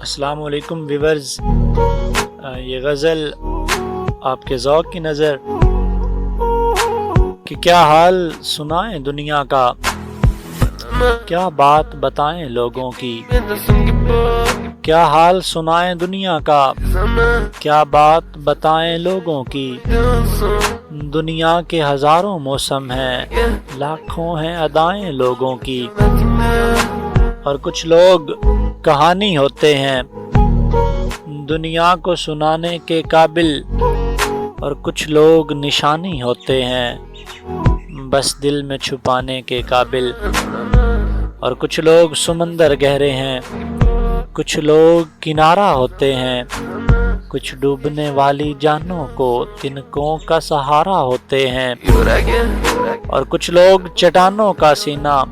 السلام علیکم ویورز، یہ غزل آپ کے ذوق کی نظر کہ کیا حال سنائیں دنیا کا، کیا بات بتائیں لوگوں کی، کیا حال سنائیں دنیا کا، کیا بات بتائیں لوگوں کی۔ دنیا کے ہزاروں موسم ہیں، لاکھوں ہیں ادائیں لوگوں کی، اور کچھ لوگ کہانی ہوتے ہیں دنیا کو سنانے کے قابل، اور کچھ لوگ نشانی ہوتے ہیں بس دل میں چھپانے کے قابل، اور کچھ لوگ سمندر گہرے ہیں، کچھ لوگ کنارہ ہوتے ہیں، کچھ ڈوبنے والی جانوں کو تنکوں کا سہارا ہوتے ہیں، اور کچھ لوگ چٹانوں کا سینہ،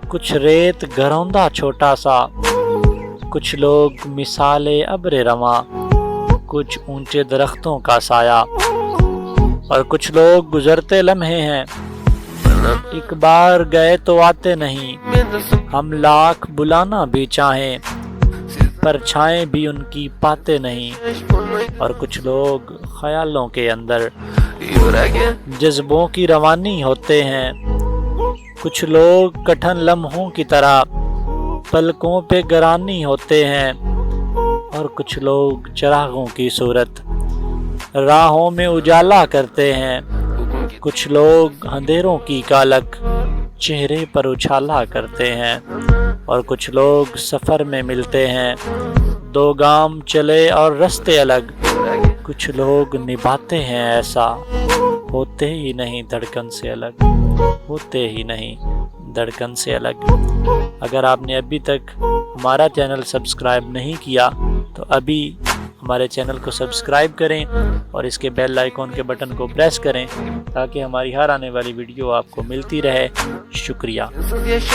کچھ ریت گھروندہ چھوٹا سا، کچھ لوگ مثال ابر رواں، کچھ اونچے درختوں کا سایہ، اور کچھ لوگ گزرتے لمحے ہیں، ایک بار گئے تو آتے نہیں، ہم لاکھ بلانا بھی چاہیں پرچھائیں بھی ان کی پاتے نہیں، اور کچھ لوگ خیالوں کے اندر جذبوں کی روانی ہوتے ہیں، کچھ لوگ کٹھن لمحوں کی طرح پلکوں پہ گرانی ہوتے ہیں، اور کچھ لوگ چراغوں کی صورت راہوں میں اجالا کرتے ہیں، کچھ لوگ اندھیروں کی کالک چہرے پر اچھالا کرتے ہیں، اور کچھ لوگ سفر میں ملتے ہیں دو گام چلے اور رستے الگ، کچھ لوگ نبھاتے ہیں ایسا ہوتے ہی نہیں دھڑکن سے الگ، ہوتے ہی نہیں دھڑکن سے الگ۔ اگر آپ نے ابھی تک ہمارا چینل سبسکرائب نہیں کیا تو ابھی ہمارے چینل کو سبسکرائب کریں اور اس کے بیل آئیکن کے بٹن کو پریس کریں تاکہ ہماری ہر آنے والی ویڈیو آپ کو ملتی رہے۔ شکریہ۔